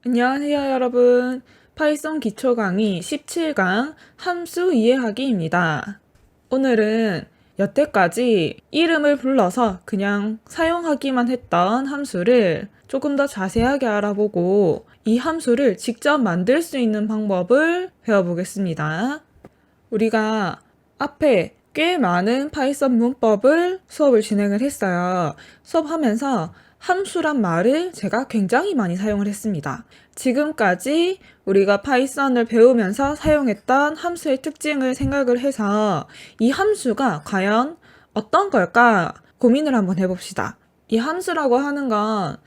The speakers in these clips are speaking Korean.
안녕하세요, 여러분. 파이썬 기초 강의 17강 함수 이해하기입니다. 오늘은 여태까지 이름을 불러서 그냥 사용하기만 했던 함수를 조금 더 자세하게 알아보고 이 함수를 직접 만들 수 있는 방법을 배워보겠습니다. 우리가 앞에 꽤 많은 파이썬 문법을 수업을 진행을 했어요. 수업하면서 함수란 말을 제가 굉장히 많이 사용을 했습니다. 지금까지 우리가 파이썬을 배우면서 사용했던 함수의 특징을 생각을 해서 이 함수가 과연 어떤 걸까 고민을 한번 해봅시다. 이 함수라고 하는 건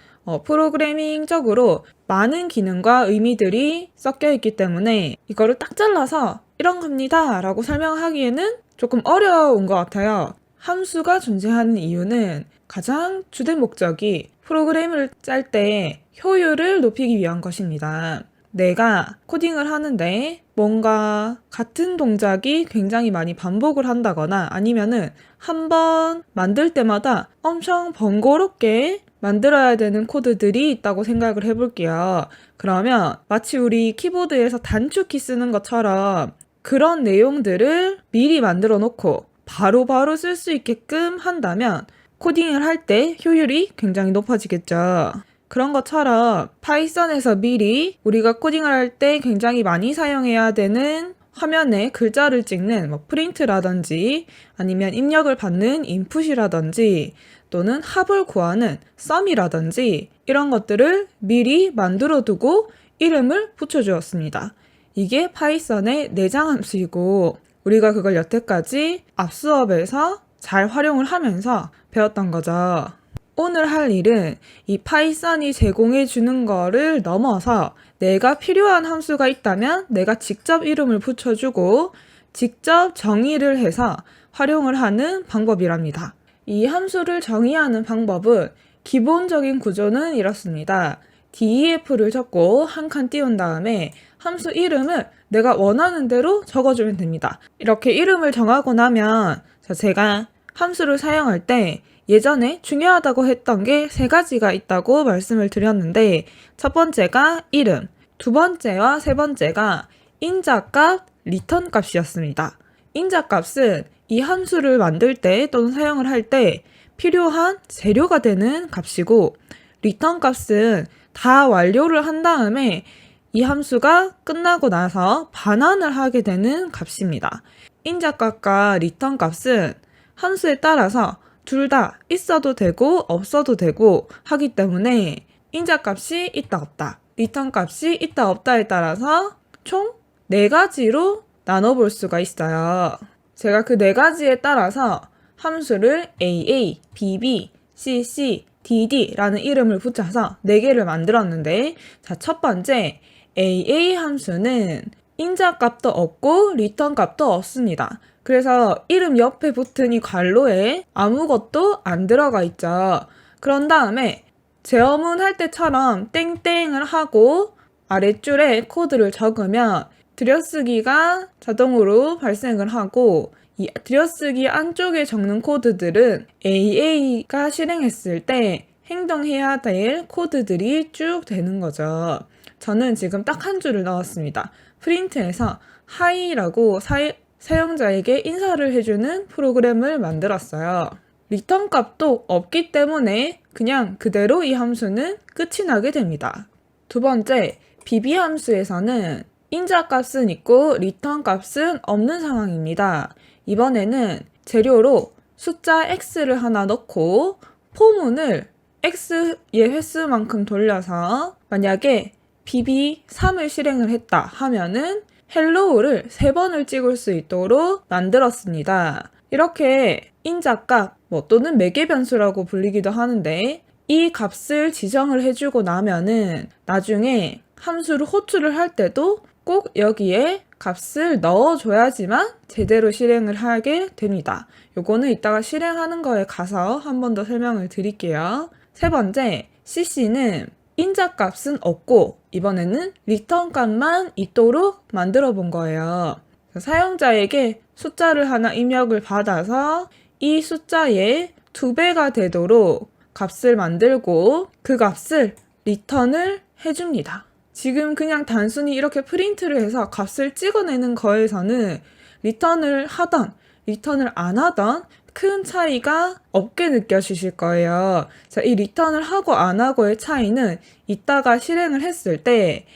프로그래밍적으로 많은 기능과 의미들이 섞여 있기 때문에 이거를 딱 잘라서 이런 겁니다 라고 설명하기에는 조금 어려운 것 같아요. 함수가 존재하는 이유는 가장 주된 목적이 프로그램을 짤 때 효율을 높이기 위한 것입니다. 내가 코딩을 하는데 뭔가 같은 동작이 굉장히 많이 반복을 한다거나 아니면은 한 번 만들 때마다 엄청 번거롭게 만들어야 되는 코드들이 있다고 생각을 해볼게요. 그러면 마치 우리 키보드에서 단축키 쓰는 것처럼 그런 내용들을 미리 만들어 놓고 바로바로 쓸 수 있게끔 한다면 코딩을 할 때 효율이 굉장히 높아지겠죠. 그런 것처럼 파이썬에서 미리 우리가 코딩을 할 때 굉장히 많이 사용해야 되는 화면에 글자를 찍는 프린트라든지 아니면 입력을 받는 인풋이라든지 또는 합을 구하는 sum이라든지 이런 것들을 미리 만들어 두고 이름을 붙여주었습니다. 이게 파이썬의 내장 함수이고 우리가 그걸 여태까지 앞 수업에서 잘 활용을 하면서 배웠던 거죠. 오늘 할 일은 이 파이썬이 제공해 주는 거를 넘어서 내가 필요한 함수가 있다면 내가 직접 이름을 붙여주고 직접 정의를 해서 활용을 하는 방법이랍니다. 이 함수를 정의하는 방법은 기본적인 구조는 이렇습니다. def를 적고 한 칸 띄운 다음에 함수 이름을 내가 원하는 대로 적어주면 됩니다. 이렇게 이름을 정하고 나면 제가 함수를 사용할 때 예전에 중요하다고 했던 게 세 가지가 있다고 말씀을 드렸는데 첫 번째가 이름, 두 번째와 세 번째가 인자값, 리턴 값이었습니다. 인자값은 이 함수를 만들 때 또는 사용을 할 때 필요한 재료가 되는 값이고 리턴 값은 다 완료를 한 다음에 이 함수가 끝나고 나서 반환을 하게 되는 값입니다. 인자값과 리턴 값은 함수에 따라서 둘 다 있어도 되고 없어도 되고 하기 때문에 인자값이 있다 없다, 리턴 값이 있다 없다에 따라서 총 4가지로 나눠볼 수가 있어요. 제가 그 4가지에 따라서 함수를 AA, BB, CC, DD라는 이름을 붙여서 4개를 만들었는데 첫 번째 AA 함수는 인자값도 없고 리턴 값도 없습니다. 그래서 이름 옆에 붙은 이 괄호에 아무것도 안 들어가 있죠. 그런 다음에 재어문 할 때처럼 땡땡을 하고 아랫줄에 코드를 적으면 들여쓰기가 자동으로 발생을 하고 이 들여쓰기 안쪽에 적는 코드들은 AA가 실행했을 때 행동해야 될 코드들이 쭉 되는 거죠. 저는 지금 딱 한 줄을 넣었습니다. 프린트에서 하이라고 사용자에게 인사를 해주는 프로그램을 만들었어요. 리턴 값도 없기 때문에 그냥 그대로 이 함수는 끝이 나게 됩니다. 두 번째, BB 함수에서는 인자 값은 있고 리턴 값은 없는 상황입니다. 이번에는 재료로 숫자 x를 하나 넣고 포문을 x의 횟수만큼 돌려서 만약에 bb3을 실행을 했다 하면은 헬로우를 3번을 찍을 수 있도록 만들었습니다. 이렇게 인자값 또는 매개변수라고 불리기도 하는데 이 값을 지정을 해주고 나면은 나중에 함수를 호출을 할 때도 꼭 여기에 값을 넣어줘야지만 제대로 실행을 하게 됩니다. 요거는 이따가 실행하는 거에 가서 한 번 더 설명을 드릴게요. 세 번째, cc는 인자값은 없고 이번에는 리턴 값만 있도록 만들어 본 거예요. 사용자에게 숫자를 하나 입력을 받아서 이 숫자의 2배가 되도록 값을 만들고 그 값을 리턴을 해줍니다. 지금 그냥 단순히 이렇게 프린트를 해서 값을 찍어내는 거에서는 리턴을 하던, 리턴을 안 하던 큰 차이가 없게 느껴지실 거예요. 자, 이 리턴을 하고 안 하고의 차이는 이따가 실행을 했을 때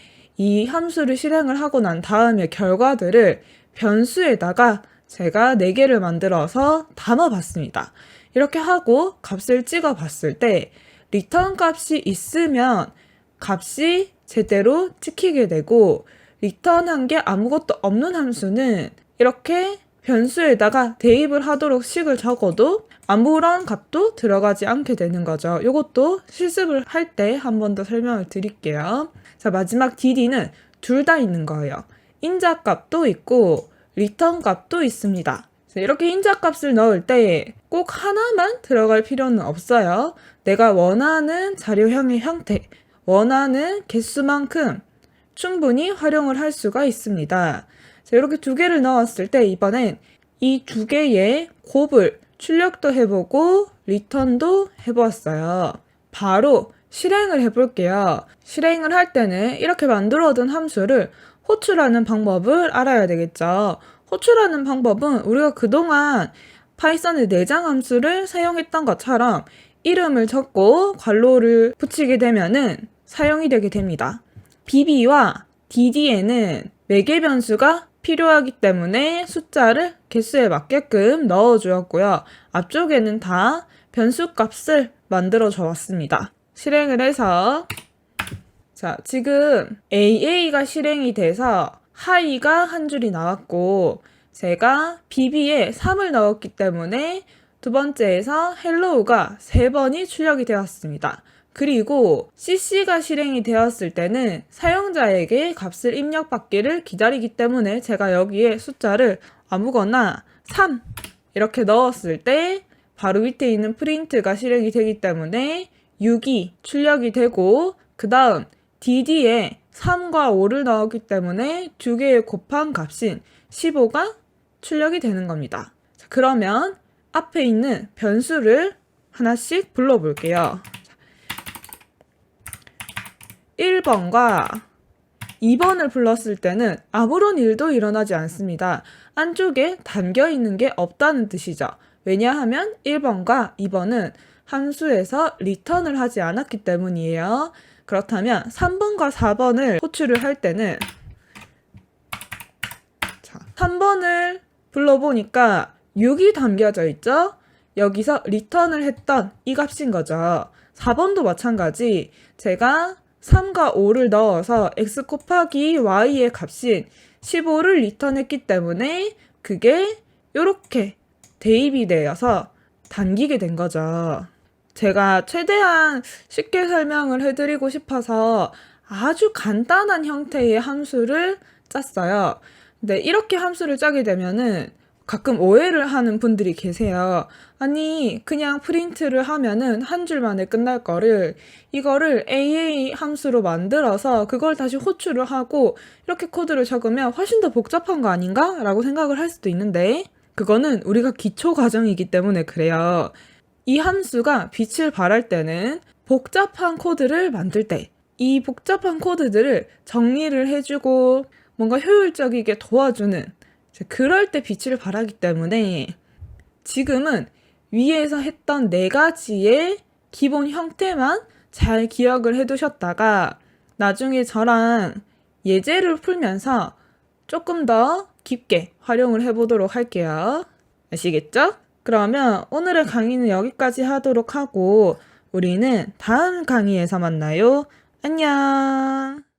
이 함수를 실행을 하고 난 다음에 결과들을 변수에다가 제가 4개를 만들어서 담아봤습니다. 이렇게 하고 값을 찍어봤을 때 리턴 값이 있으면 값이 제대로 찍히게 되고 리턴한 게 아무것도 없는 함수는 이렇게 변수에다가 대입을 하도록 식을 적어도 아무런 값도 들어가지 않게 되는 거죠. 이것도 실습을 할 때 한 번 더 설명을 드릴게요. 자, 마지막 DD는 둘 다 있는 거예요. 인자 값도 있고 리턴 값도 있습니다. 자, 이렇게 인자 값을 넣을 때 꼭 하나만 들어갈 필요는 없어요. 내가 원하는 자료형의 형태, 원하는 개수만큼 충분히 활용을 할 수가 있습니다. 자, 이렇게 2개를 넣었을 때 이번엔 이 2개의 곱을 출력도 해보고 리턴도 해보았어요. 바로 실행을 해볼게요. 실행을 할 때는 이렇게 만들어둔 함수를 호출하는 방법을 알아야 되겠죠. 호출하는 방법은 우리가 그동안 파이썬의 내장 함수를 사용했던 것처럼 이름을 적고 괄호를 붙이게 되면은 사용이 되게 됩니다. bb와 dd에는 매개 변수가 필요하기 때문에 숫자를 개수에 맞게끔 넣어주었고요. 앞쪽에는 다 변수 값을 만들어 주었습니다. 실행을 해서 자, 지금 AA가 실행이 돼서 하이가 한 줄이 나왔고 제가 bb에 3을 넣었기 때문에 두 번째에서 hello가 3번이 출력이 되었습니다. 그리고 cc가 실행이 되었을 때는 사용자에게 값을 입력받기를 기다리기 때문에 제가 여기에 숫자를 아무거나 3 이렇게 넣었을 때 바로 밑에 있는 프린트가 실행이 되기 때문에 6이 출력이 되고 그 다음 dd에 3과 5를 넣었기 때문에 2개의 곱한 값인 15가 출력이 되는 겁니다. 자, 그러면 앞에 있는 변수를 하나씩 불러볼게요. 1번과 2번을 불렀을 때는 아무런 일도 일어나지 않습니다. 안쪽에 담겨있는 게 없다는 뜻이죠. 왜냐하면 1번과 2번은 함수에서 리턴을 하지 않았기 때문이에요. 그렇다면 3번과 4번을 호출을 할 때는 자, 3번을 불러보니까 6이 담겨져 있죠? 여기서 리턴을 했던 이 값인 거죠. 4번도 마찬가지. 제가 3과 5를 넣어서 x 곱하기 y의 값인 15를 리턴했기 때문에 그게 이렇게 대입이 되어서 담기게 된 거죠. 제가 최대한 쉽게 설명을 해드리고 싶어서 아주 간단한 형태의 함수를 짰어요. 근데 이렇게 함수를 짜게 되면은 가끔 오해를 하는 분들이 계세요. 아니, 그냥 프린트를 하면은 한 줄 만에 끝날 거를 이거를 AA 함수로 만들어서 그걸 다시 호출을 하고 이렇게 코드를 적으면 훨씬 더 복잡한 거 아닌가? 라고 생각을 할 수도 있는데 그거는 우리가 기초 과정이기 때문에 그래요. 이 함수가 빛을 발할 때는 복잡한 코드를 만들 때 이 복잡한 코드들을 정리를 해주고 뭔가 효율적이게 도와주는 그럴 때 빛을 발하기 때문에 지금은 위에서 했던 4가지의 기본 형태만 잘 기억을 해두셨다가 나중에 저랑 예제를 풀면서 조금 더 깊게 활용을 해보도록 할게요. 아시겠죠? 그러면 오늘의 강의는 여기까지 하도록 하고 우리는 다음 강의에서 만나요. 안녕!